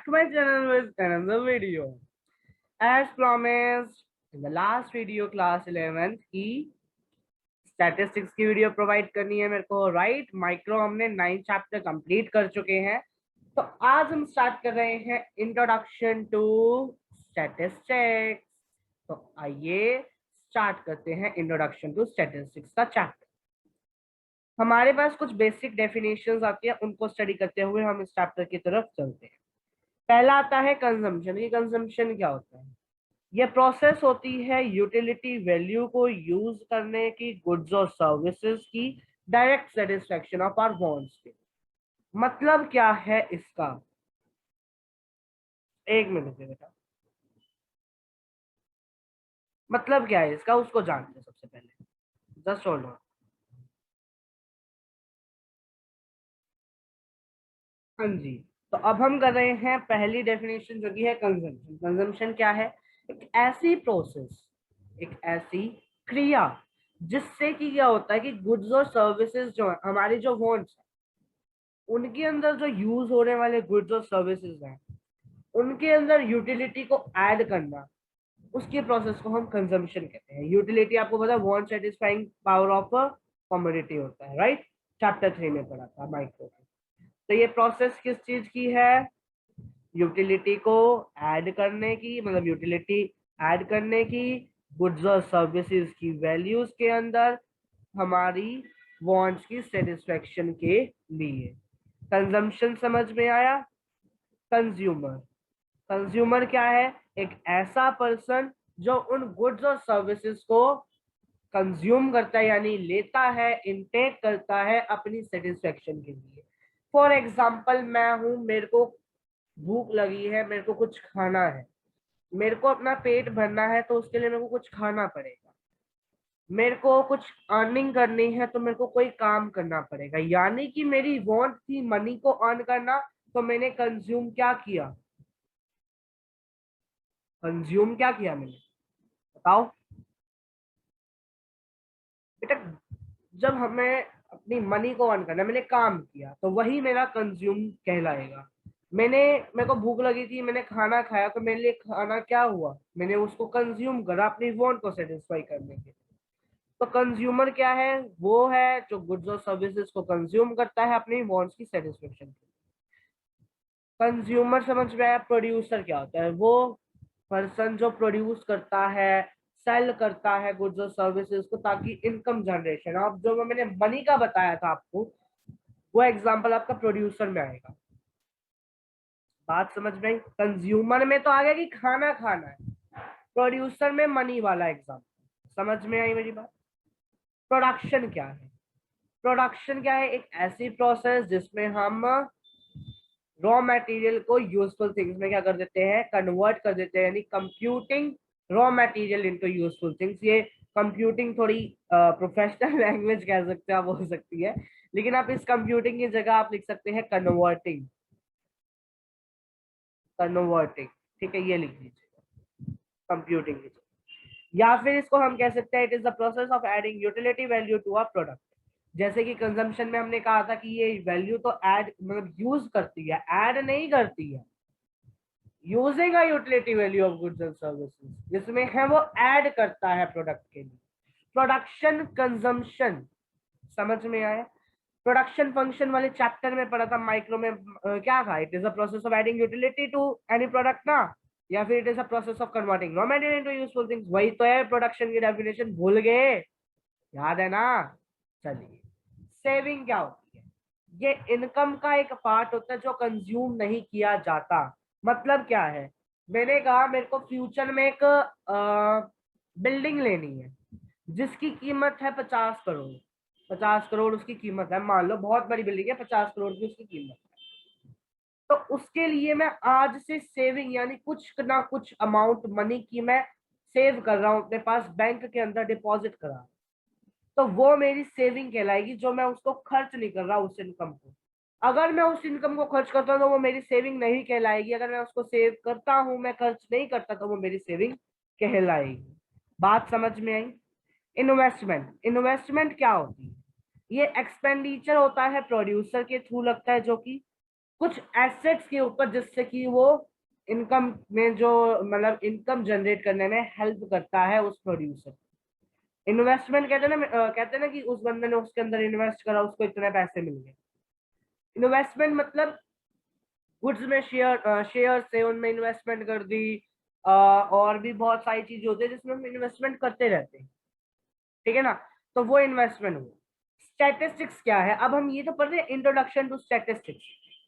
back to my channel with another video. As promised, in the last video class 11th की statistics की video provide करनी है मेरे को, राइट। माइक्रो हमने 9 चैप्टर कंप्लीट कर चुके हैं, तो आज हम स्टार्ट कर रहे हैं इंट्रोडक्शन टू स्टैटिस्टिक्स। तो आइए स्टार्ट करते हैं इंट्रोडक्शन टू स्टैटिस्टिक्स का चैप्टर। हमारे पास कुछ बेसिक डेफिनेशंस आती है, उनको स्टडी करते हुए हम इस चैप्टर की तरफ चलते हैं। पहला आता है कंजम्पशन। ये कंजम्पशन क्या होता है? ये प्रोसेस होती है यूटिलिटी वैल्यू को यूज करने की, गुड्स और सर्विसेज की direct satisfaction of our wants के। मतलब क्या है इसका? एक मिनट में बेटा, मतलब क्या है इसका उसको जानते हैं सबसे पहले। Just hold on. हाँ जी, तो अब हम कर रहे हैं पहली डेफिनेशन जो कि है कंजम्पशन। कंजम्पशन क्या है? एक ऐसी प्रोसेस, एक ऐसी क्रिया जिससे कि क्या होता है कि गुड्स और सर्विसेज जो है, हमारी जो वांट्स है, उनके अंदर जो यूज होने वाले गुड्स और सर्विसेज हैं, उनके अंदर यूटिलिटी को ऐड करना, उसकी प्रोसेस को हम कंजम्पशन कहते हैं। यूटिलिटी आपको पता है want satisfying power of a commodity होता है, राइट। चैप्टर 3 में पढ़ा था माइक्रो। तो ये प्रोसेस किस चीज की है? यूटिलिटी को ऐड करने की, मतलब यूटिलिटी ऐड करने की गुड्स और सर्विसेज की वैल्यूज के अंदर हमारी वांट्स की सेटिस्फेक्शन के लिए। कंजम्पशन समझ में आया? कंज्यूमर, कंज्यूमर क्या है? एक ऐसा पर्सन जो उन गुड्स और सर्विसेज को कंज्यूम करता है, यानी लेता है, इनटेक करता है अपनी सेटिस्फेक्शन के लिए। फॉर एग्जाम्पल, मैं हूं, मेरे को भूख लगी है, मेरे को कुछ खाना है, मेरे को अपना पेट भरना है, तो उसके लिए मेरे को कुछ खाना पड़ेगा। मेरे को कुछ अर्निंग करनी है, तो मेरे को कोई काम करना पड़ेगा। यानी कि मेरी वांट थी मनी को अर्न करना, तो मैंने कंज्यूम क्या किया? कंज्यूम क्या किया मैंने? बताओ बेटा। जब हमें अपनी मनी को अर्न करना, मैंने काम किया, तो वही मेरा कंज्यूम कहलाएगा। मेरे को भूख लगी थी, मैंने खाना खाया, तो मेरे लिए खाना क्या हुआ? मैंने उसको कंज्यूम करा अपनी वांट को सेटिस्फाई करने के लिए। तो कंज्यूमर क्या है? वो है जो गुड्स और सर्विसेज को कंज्यूम करता है अपनी वांट्स की सेटिस्फेक्शन के लिए। कंज्यूमर समझ में आया? प्रोड्यूसर क्या होता है? वो पर्सन जो प्रोड्यूस करता है, सेल करता है गुड्स और सर्विसेज को, ताकि इनकम जनरेशन। अब जो मैंने मनी का बताया था आपको, वो एग्जांपल आपका प्रोड्यूसर में आएगा। बात समझ में आई? कंज्यूमर में तो आ गया कि खाना खाना है, प्रोड्यूसर में मनी वाला एग्जांपल। समझ में आई मेरी बात? प्रोडक्शन क्या है? प्रोडक्शन क्या है? एक ऐसी प्रोसेस जिसमें हम रॉ मटेरियल को यूजफुल थिंग्स में क्या कर देते हैं? कन्वर्ट कर देते हैं, यानी computing raw material into useful things. ये कंप्यूटिंग थोड़ी प्रोफेशनल लैंग्वेज कह सकते हैं आप, हो सकती है, लेकिन आप इस कंप्यूटिंग की जगह आप लिख सकते हैं कन्वर्टिंग। कन्वर्टिंग, ठीक है, ये लिख लीजिए कंप्यूटिंग की जगह। या फिर इसको हम कह सकते हैं it is the process of adding utility value to a product. जैसे कि कंजम्पशन में हमने कहा था कि ये वैल्यू तो ऐड, मतलब यूज करती है, ऐड नहीं करती है। Using a utility value of goods and services, जिसमें है वो ऐड करता है प्रोडक्ट के लिए। प्रोडक्शन कंजम्पशन समझ में आया? प्रोडक्शन फंक्शन वाले चैप्टर में पढ़ा था माइक्रो में, क्या था? It is a process of adding utility to any product ना, या फिर it is a process of converting raw material into useful things. वही तो है प्रोडक्शन की डेफिनेशन, भूल गए? याद है ना? चलिए, सेविंग क्या होती है? ये इनकम का एक पार्ट होता है जो कंज्यूम नहीं किया जाता। मतलब क्या है? मैंने कहा मेरे को फ्यूचर में एक बिल्डिंग लेनी है जिसकी कीमत है 50 करोड़। 50 करोड़ उसकी कीमत है, मान लो बहुत बड़ी बिल्डिंग है, 50 करोड़ की उसकी कीमत है। तो उसके लिए मैं आज से सेविंग, यानी कुछ ना कुछ अमाउंट मनी की मैं सेव कर रहा हूँ अपने पास, बैंक के अंदर डिपॉजिट करा, तो वो मेरी सेविंग कहलाएगी, जो मैं उसको खर्च नहीं कर रहा उस इनकम को। अगर मैं उस इनकम को खर्च करता हूँ तो वो मेरी सेविंग नहीं कहलाएगी। अगर मैं उसको सेव करता हूँ, मैं खर्च नहीं करता, तो वो मेरी सेविंग कहलाएगी। बात समझ में आई? इन्वेस्टमेंट, इन्वेस्टमेंट क्या होती है? ये एक्सपेंडिचर होता है, प्रोड्यूसर के थ्रू लगता है, जो कि कुछ एसेट्स के ऊपर जिससे कि वो इनकम में जो मतलब इनकम जनरेट करने में हेल्प करता है उस प्रोड्यूसर। इन्वेस्टमेंट कहते हैं ना कि उस बंदे ने उसके अंदर इन्वेस्ट करा, उसको इतने पैसे मिल गए। इन्वेस्टमेंट मतलब गुड्स में शेयर से उनमें इन्वेस्टमेंट कर दी, और भी बहुत सारी चीजें होती है जिसमें हम इन्वेस्टमेंट करते रहते हैं, ठीक है ना। तो वो इन्वेस्टमेंट हुआ। स्टैटिस्टिक्स क्या है, अब हम ये तो पढ़ रहे हैं introduction to statistics.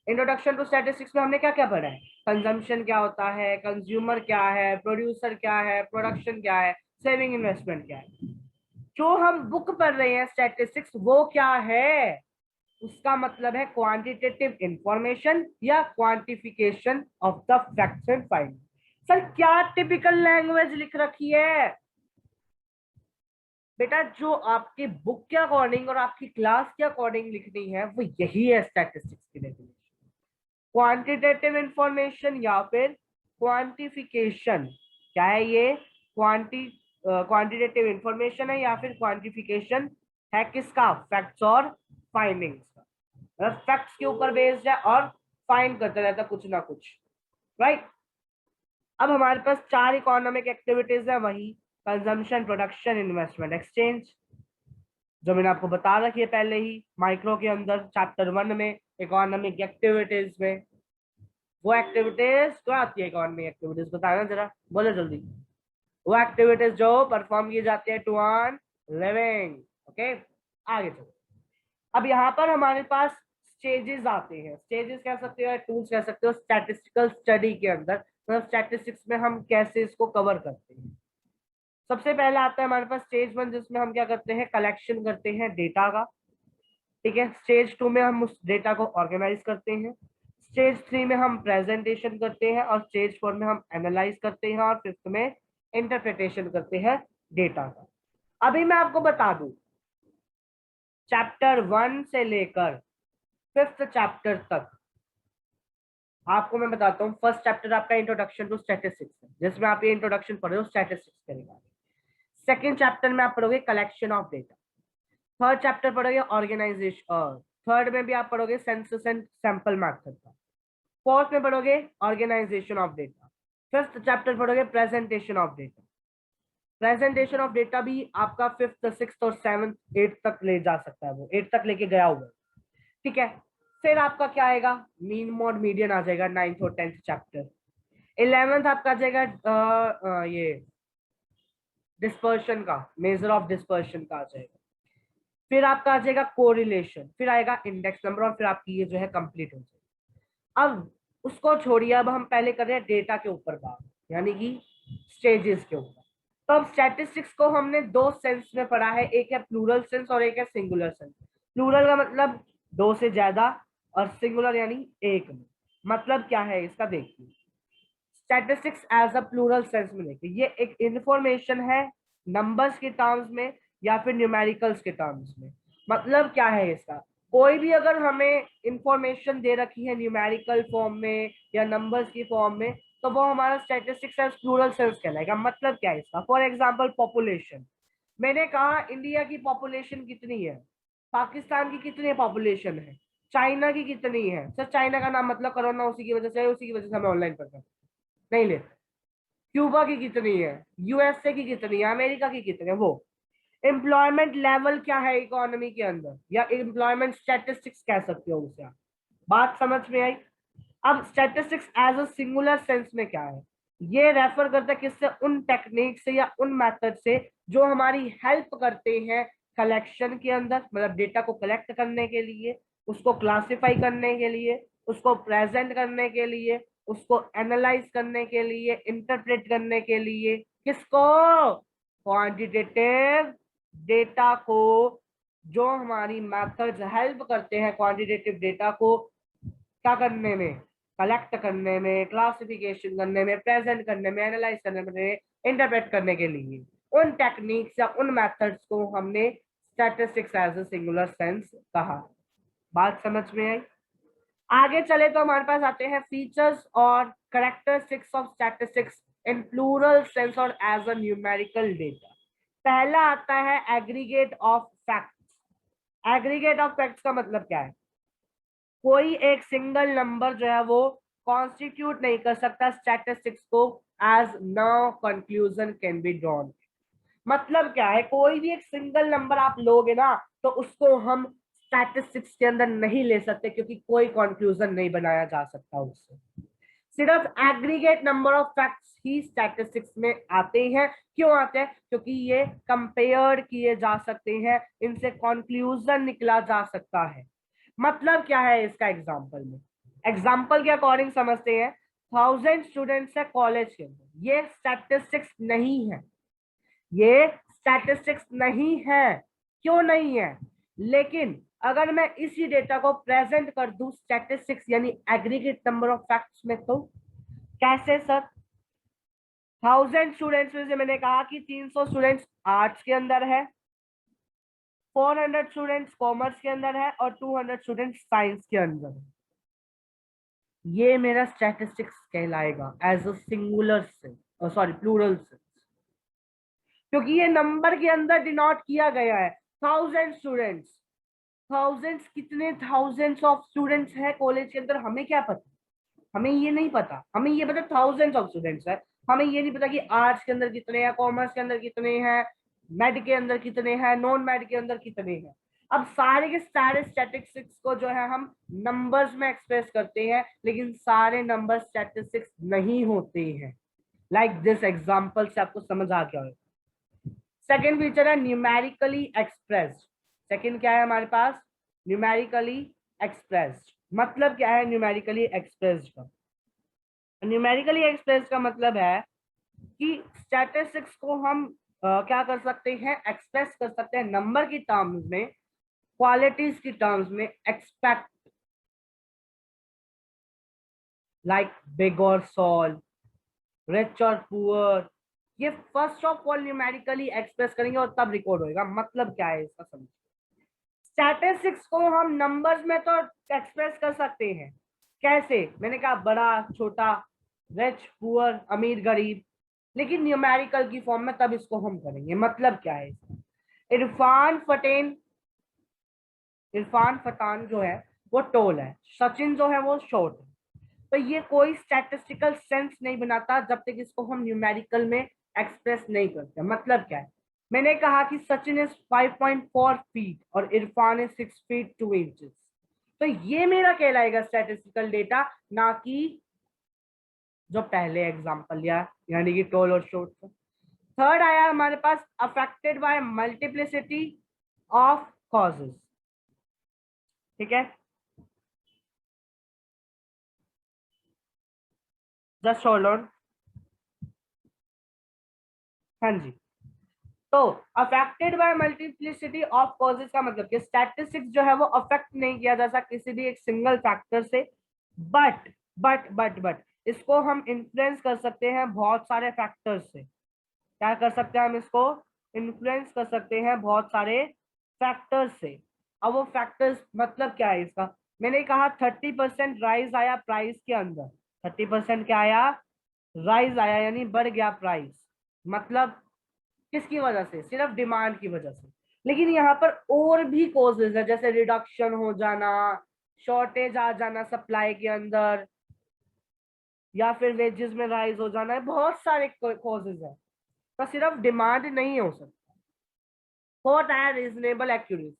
Introduction to statistics में हमने क्या क्या पढ़ा है, कंजम्पशन क्या होता है, कंज्यूमर क्या है, प्रोड्यूसर क्या है, प्रोडक्शन क्या है, सेविंग इन्वेस्टमेंट क्या है। जो हम बुक पढ़ रहे हैं स्टैटिस्टिक्स वो क्या है, उसका मतलब है क्वांटिटेटिव इंफॉर्मेशन या quantification of the facts and finding. Sir क्या टिपिकल लैंग्वेज लिख रखी है बेटा, जो आपके बुक के अकॉर्डिंग और आपकी क्लास के अकॉर्डिंग लिखनी है वो यही है स्टैटिस्टिक्स की डेफिनेशन। क्वांटिटेटिव इंफॉर्मेशन या फिर क्वांटिफिकेशन, क्या है ये, क्वांटिटेटिव इंफॉर्मेशन है या फिर क्वांटिफिकेशन है किसका, फैक्ट्स और फाइंडिंग्स का। मतलब फैक्ट्स के ऊपर बेस्ड है और फाइंड करता रहता कुछ ना कुछ, राइट। अब हमारे पास 4 इकोनॉमिक एक्टिविटीज है, वही कंजम्पशन, प्रोडक्शन, इन्वेस्टमेंट, एक्सचेंज, जो मैंने आपको बता रखी है पहले ही माइक्रो के अंदर चैप्टर 1 में इकोनॉमिक एक्टिविटीज में। वो एक्टिविटीज क्या आती है, इकोनॉमिक एक्टिविटीज बताना जरा, बोलो जल्दी। वो एक्टिविटीज जो परफॉर्म की जाती है टू अर्न लिविंग। ओके, आगे चलो। अब यहाँ पर हमारे पास स्टेजेस आते हैं, स्टेजेस कह सकते हो, टूल्स कह सकते हो स्टैटिस्टिकल स्टडी के अंदर, मतलब स्टैटिस्टिक्स में हम कैसे इसको कवर करते हैं। सबसे पहले आता है हमारे पास स्टेज 1, जिसमें हम क्या करते हैं, कलेक्शन करते हैं डेटा का, ठीक है। स्टेज 2 में हम उस डेटा को ऑर्गेनाइज करते हैं। स्टेज 3 में हम प्रेजेंटेशन करते हैं, और स्टेज 4 में हम एनालाइज करते हैं, और 5th में इंटरप्रिटेशन करते हैं डेटा का। अभी मैं आपको बता दूं, चैप्टर 1 से लेकर 5th चैप्टर तक आपको मैं बताता हूँ। फर्स्ट चैप्टर आपका इंट्रोडक्शन टू स्टैटिस्टिक्स है, जिसमें आप ये इंट्रोडक्शन पढ़ रहे हो स्टैटिस्टिक्स के रिगार्डिंग। सेकंड चैप्टर में आप पढ़ोगे collection of data. Third chapter पढ़ोगे ऑर्गेनाइजेशन, थर्ड में भी आप पढ़ोगे सेंसस एंड सैंपल मेथड का। फोर्थ में पढ़ोगे organisation of data. Fifth chapter पढ़ोगे presentation of data. Presentation of data भी आपका 5th 6th और 7th 8th तक ले जा सकता है, वो 8th तक लेके गया हुआ है, ठीक है। फिर आपका क्या आएगा, मीन मोड मीडियन आ जाएगा 9th और 10th चैप्टर। 11th आपका आ जाएगा ये डिस्पर्शन का, मेजर ऑफ डिस्पर्शन का आ जाएगा। फिर आपका आ जाएगा कोरिलेशन, फिर आएगा इंडेक्स नंबर, और फिर आपकी ये जो है कंप्लीट हो जाएगी। अब उसको छोड़िए, अब हम पहले कर रहे हैं डेटा के ऊपर बात, यानी कि स्टेजेस के ऊपर। तो अब स्टैटिस्टिक्स को हमने 2 सेंस में पढ़ा है, एक है प्लूरल सेंस और एक है सिंगुलर सेंस। प्लूरल का मतलब 2 से ज्यादा, और सिंगुलर यानी एक में। मतलब क्या है इसका, देखिए statistics as a plural sense में देखिए, ये एक इंफॉर्मेशन है नंबर्स के टर्म्स में या फिर न्यूमेरिकल्स के टर्म्स में। मतलब क्या है इसका, कोई भी अगर हमें इंफॉर्मेशन दे रखी है न्यूमेरिकल फॉर्म में या नंबर्स की फॉर्म में, तो वो हमारा स्टैटिस्टिक्स एज प्लूरल सेंस कहलाएगा। मतलब क्या है इसका, फॉर एग्जाम्पल पॉपुलेशन, मैंने कहा इंडिया की पॉपुलेशन कितनी है, पाकिस्तान की कितनी पॉपुलेशन है, चाइना की कितनी है। सर चाइना का नाम मतलब करो ना, उसी की वजह से हमें ऑनलाइन पढ़ना नहीं ले। क्यूबा की कितनी है, यूएसए की कितनी है, अमेरिका की कितनी है। वो एम्प्लॉयमेंट लेवल क्या है इकोनॉमी के अंदर, या एम्प्लॉयमेंट स्टैटिस्टिक्स कह सकते हो उसे आप। बात समझ में आई। अब statistics as a singular sense में क्या है, ये रेफर करता है किससे, उन टेक्निक से या उन मेथड से जो हमारी हेल्प करते हैं कलेक्शन के अंदर, मतलब डेटा को कलेक्ट करने के लिए, उसको क्लासिफाई करने के लिए, उसको प्रेजेंट करने के लिए, उसको एनालाइज करने के लिए, इंटरप्रेट करने के लिए। किसको, क्वांटिटेटिव डेटा को। जो हमारी मेथड्स हेल्प करते हैं क्वांटिटेटिव डेटा को क्या करने में, कलेक्ट करने में, क्लासिफिकेशन करने में, प्रेजेंट करने में, एनालाइज करने में, इंटरप्रेट करने के लिए, उन टेक्निक्स या उन मेथड्स को हमने statistics as a singular sense कहा। बात समझ में आई। आगे चले तो हमारे पास आते हैं फीचर्स और characteristics of statistics in plural sense और एज अ न्यूमेरिकल डेटा। पहला आता है aggregate of facts. Aggregate of facts का मतलब क्या है, कोई एक सिंगल नंबर जो है वो कॉन्स्टिट्यूट नहीं कर सकता स्टैटिस्टिक्स को as no conclusion can be drawn. मतलब क्या है, कोई भी एक सिंगल नंबर आप लोगे ना तो उसको हम स्टैटिस्टिक्स के अंदर नहीं ले सकते, क्योंकि कोई कंक्लूजन नहीं बनाया जा सकता उससे। सिर्फ aggregate number of facts he statistics में आते हैं। क्यों आते हैं? क्योंकि ये कंपेयर किए जा सकते हैं, इनसे कंक्लूजन निकला जा सकता है। मतलब क्या है इसका एग्जांपल में, एग्जांपल के अकॉर्डिंग समझते हैं। 1000 स्टूडेंट्स है कॉलेज के अंदर, ये स्टैटिस्टिक्स नहीं है, ये स्टैटिस्टिक्स नहीं है। क्यों नहीं है? लेकिन अगर मैं इसी डेटा को प्रेजेंट कर दूं स्टैटिस्टिक्स यानी एग्रीगेट नंबर ऑफ फैक्ट्स में, तो कैसे सर? 1000 स्टूडेंट्स में से मैंने कहा कि 300 स्टूडेंट्स आर्ट्स के अंदर है, 400 स्टूडेंट्स कॉमर्स के अंदर है और 200 स्टूडेंट्स साइंस के अंदर है। ये मेरा स्टैटिस्टिक्स कहलाएगा एज अ सिंगुलर से, सॉरी प्लूरल से, क्योंकि ये नंबर के अंदर डिनोट किया गया है। 1000 स्टूडेंट्स, थाउजेंड्स, कितने थाउजेंड्स ऑफ स्टूडेंट्स है कॉलेज के अंदर हमें क्या पता? हमें ये नहीं पता, हमें ये पता थाउजेंड्स ऑफ स्टूडेंट्स है। हमें ये नहीं पता कि आर्ट्स के अंदर कितने हैं, कॉमर्स के अंदर कितने हैं, मेड के अंदर कितने हैं, नॉन मेड के अंदर कितने हैं। अब सारे के सारे स्टैटिस्टिक्स को जो है हम नंबर्स में एक्सप्रेस करते हैं, लेकिन सारे नंबर स्टैटिस्टिक्स नहीं होते हैं। लाइक दिस एग्जांपल से आपको समझ आ गया होगा। सेकेंड फीचर है न्यूमेरिकली एक्सप्रेस्ड। सेकेंड क्या है हमारे पास? Numerically expressed. मतलब क्या है न्यूमेरिकली एक्सप्रेस्ड का? न्यूमेरिकली एक्सप्रेस्ड का मतलब है कि स्टैटिस्टिक्स को हम क्या कर सकते हैं, एक्सप्रेस कर सकते हैं नंबर की टर्म्स में, क्वालिटीज की टर्म्स में। एक्सपेक्ट, लाइक बिग और स्मॉल, रिच और पुअर, ये first of all numerically express करेंगे और तब रिकॉर्ड होएगा। मतलब क्या है इसका समझ। स्टैटिस्टिक्स को हम नंबर्स में तो एक्सप्रेस कर सकते हैं। कैसे? मैंने कहा बड़ा छोटा, रिच पुअर, अमीर गरीब, लेकिन न्यूमेरिकल की फॉर्म में तब इसको हम करेंगे। मतलब क्या है इसका? इरफान फटेन, इरफान फतान जो है वो टोल है, सचिन जो है वो शॉर्ट है। तो ये कोई स्टैटिस्टिकल सेंस नहीं बनाता जब तक इसको हम न्यूमेरिकल में एक्सप्रेस नहीं करते। मतलब क्या है? मैंने कहा कि सचिन इज 5.4 फीट और इरफान इज 6 फीट 2 इंचेस। तो ये मेरा कहलाएगा स्टैटिस्टिकल डेटा, ना कि जो पहले एग्जांपल लिया, यानी कि टॉल और शॉर्ट। थर्ड आया हमारे पास affected by multiplicity of causes. ठीक है, जस्ट होल्ड ऑन। हाँ जी, तो affected by multiplicity of causes का मतलब कि स्टैटिस्टिक्स जो है वो अफेक्ट नहीं किया जा सकता किसी भी एक सिंगल फैक्टर से, बट बट इसको हम इन्फ्लुएंस कर सकते हैं बहुत सारे फैक्टर्स से। क्या कर सकते हैं हम इसको? इन्फ्लुएंस कर सकते हैं बहुत सारे फैक्टर्स से। अब वो फैक्टर्स मतलब क्या है इसका? मैंने कहा 30% राइज आया प्राइस के अंदर, 30% क्या आया? राइज आया, यानी बढ़ गया प्राइस। मतलब किसकी वजह से? सिर्फ डिमांड की वजह से। लेकिन यहाँ पर और भी कॉजेज है, जैसे रिडक्शन हो जाना, शॉर्टेज आ जाना सप्लाई के अंदर, या फिर वेजेस में राइज हो जाना है। बहुत सारे कॉजेज है, तो सिर्फ डिमांड नहीं हो सकता। फोर्थ है रीजनेबल एक्यूरेसी।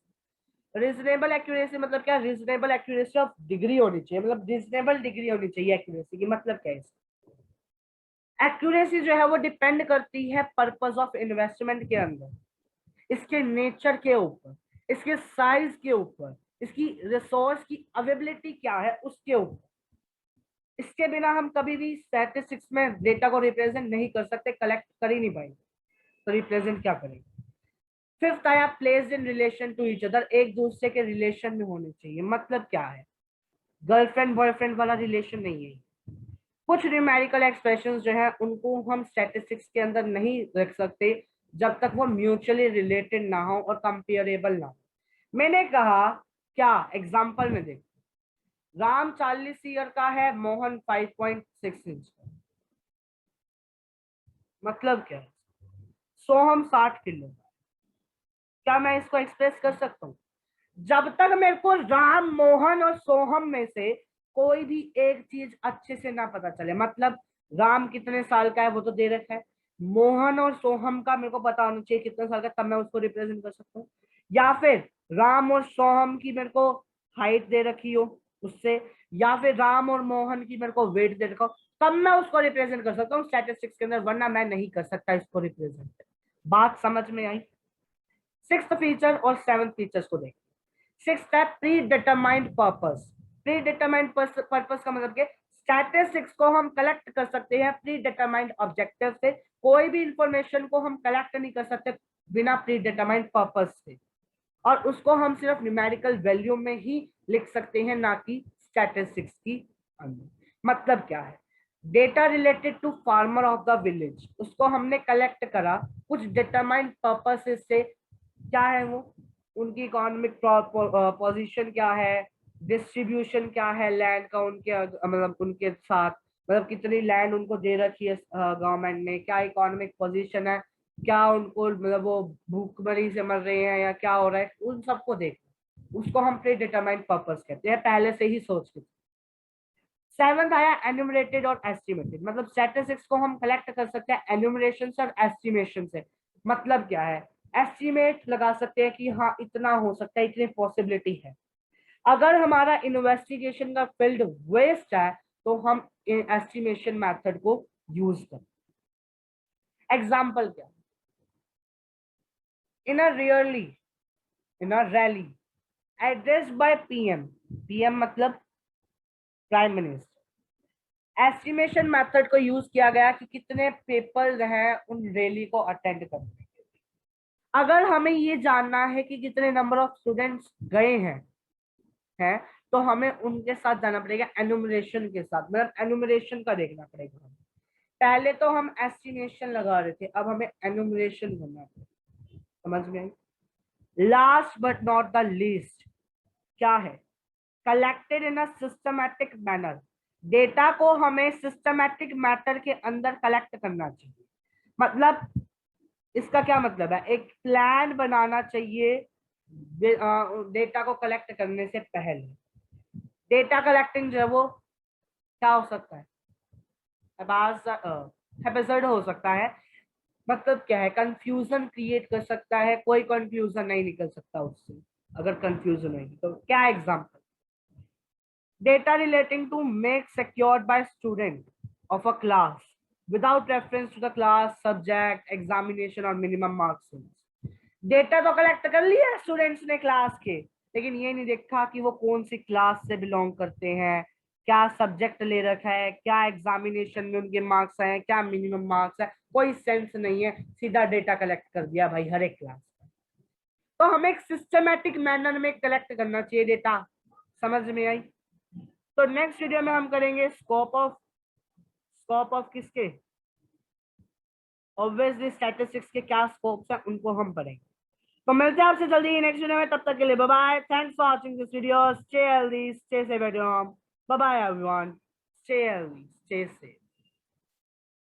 रीजनेबल एक्यूरेसी मतलब क्या? रीजनेबल एक्यूरेसी ऑफ डिग्री होनी चाहिए, मतलब रीजनेबल डिग्री होनी चाहिए एक्यूरेसी की। मतलब क्या है? एक्यूरेसी जो है वो डिपेंड करती है पर्पस ऑफ इन्वेस्टमेंट के अंदर, इसके नेचर के ऊपर, इसके साइज के ऊपर, इसकी रिसोर्स की अवेलेबिलिटी क्या है उसके ऊपर। इसके बिना हम कभी भी स्टैटिस्टिक्स में डेटा को रिप्रेजेंट नहीं कर सकते, कलेक्ट कर ही नहीं पाएंगे, तो रिप्रेजेंट क्या करेंगे। फिफ्थ आया placed in relation to each other, एक दूसरे के रिलेशन में होने चाहिए। मतलब क्या है? गर्लफ्रेंड बॉयफ्रेंड वाला रिलेशन नहीं है। कुछ न्यूमेरिकल एक्सप्रेशंस जो है उनको हम स्टैटिस्टिक्स के अंदर नहीं रख सकते जब तक वो म्यूचुअली रिलेटेड ना हो और कंपेरेबल ना हो। मैंने कहा क्या? एग्जांपल में देख, राम 40 ईयर का है, मोहन 5.6 इंच का। मतलब क्या है? सोहम 60 किलो का। क्या मैं इसको एक्सप्रेस कर सकता हूँ? जब तक मेरे को राम, मोहन और सोहम में से कोई भी एक चीज अच्छे से ना पता चले, मतलब राम कितने साल का है वो तो दे रखा है, मोहन और सोहम का मेरे को पता होना चाहिए कितने साल का, तब मैं उसको रिप्रेजेंट कर सकता हूँ। या फिर राम और सोहम की मेरे को हाइट दे रखी हो उससे, या फिर राम और मोहन की मेरे को वेट दे रखा हो, तब मैं उसको रिप्रेजेंट कर सकता हूँ स्टैटिस्टिक्स के अंदर, वरना मैं नहीं कर सकता इसको रिप्रेजेंट। बात समझ में आई? सिक्स्थ फीचर और सेवंथ फीचर्स को देख। सिक्स्थ है pre determined purpose. Pre determined purpose का मतलब कि स्टैटिस्टिक्स को हम कलेक्ट कर सकते हैं प्री डिटरमाइंड ऑब्जेक्टिव से, कोई भी इंफॉर्मेशन को हम कलेक्ट नहीं कर सकते बिना प्री डिटरमाइंड पर्पस से, और उसको हम सिर्फ न्यूमेरिकल वैल्यू में ही लिख सकते हैं, ना कि स्टैटिस्टिक्स की अंदर। मतलब क्या है? Data related to farmer of the village, उसको हमने कलेक्ट करा कुछ डिटरमाइंड पर्पसेस से। क्या है वो? उनकी इकोनॉमिक पोजीशन क्या है, डिस्ट्रीब्यूशन क्या है लैंड का उनके, मतलब उनके साथ, मतलब कितनी लैंड उनको दे रखी है गवर्नमेंट ने, क्या इकोनॉमिक पोजीशन है, क्या उनको मतलब वो भूखमरी से मर रहे हैं या क्या हो रहा है, उन सबको देखना, उसको हम प्री डिटरमाइंड पर्पस कहते हैं, पहले से ही सोच के। सेवंथ आया एन्यूमरेटेड और एस्टिमेटेड, मतलब स्टैटिस्टिक्स को हम कलेक्ट कर सकते हैं एन्यूमरेशन से और एस्टिमेशन से। मतलब क्या है? एस्टिमेट लगा सकते हैं कि हाँ इतना हो सकता है, इतनी पॉसिबिलिटी है। अगर हमारा इन्वेस्टिगेशन का फील्ड वेस्ट है तो हम एस्टिमेशन मेथड को यूज करते हैं। एग्जाम्पल क्या? In a really, in a rally addressed by PM, PM मतलब प्राइम मिनिस्टर, एस्टिमेशन मेथड को यूज किया गया कि कितने पेपर हैं उन रैली को अटेंड करने के लिए। अगर हमें ये जानना है कि कितने नंबर ऑफ स्टूडेंट्स गए हैं, तो हमें उनके साथ जाना पड़ेगा एनुमरेशन के साथ, मतलब एनुमरेशन का देखना पड़ेगा हमें। पहले तो हम एस्टिमेशन लगा रहे थे, अब हमें एनुमरेशन करना पड़ेगा। समझ में आई? Last but not the least क्या है? Collected in a systematic manner, data को हमें सिस्टमैटिक मैटर के अंदर कलेक्ट करना चाहिए। मतलब इसका क्या मतलब है? एक प्लान बनाना चाहिए डेटा को कलेक्ट करने से पहले। डेटा कलेक्टिंग जो है वो क्या हो सकता है? हैप्पैज़ार्ड हो सकता है। मतलब क्या है? कंफ्यूजन क्रिएट कर सकता है, कोई कंफ्यूजन नहीं निकल सकता उससे अगर कंफ्यूजन है तो। क्या example? data relating to make secured by student of a class without reference to the class, subject, examination or minimum marks। Data तो कलेक्ट कर लिया स्टूडेंट्स ने क्लास के, लेकिन ये नहीं देखा कि वो कौन सी क्लास से बिलोंग करते हैं, क्या सब्जेक्ट ले रखा है, क्या एग्जामिनेशन में उनके मार्क्स हैं, क्या मिनिमम मार्क्स है, कोई सेंस नहीं है, सीधा डेटा कलेक्ट कर दिया भाई हर एक क्लास का। तो हमें एक सिस्टमेटिक मैनर में कलेक्ट करना चाहिए डेटा। समझ में आई? तो नेक्स्ट वीडियो में हम करेंगे स्कोप ऑफ किसके? ऑब्वियसली स्टैटिस्टिक्स के क्या स्कोप्स हैं उनको हम पढ़ेंगे। तो मिलते हैं आपसे जल्दी नेक्स्ट वीडियो में, तब तक के लिए bye bye. Thanks for watching this video. Stay healthy, stay safe at home. Bye bye everyone. Stay healthy, stay safe.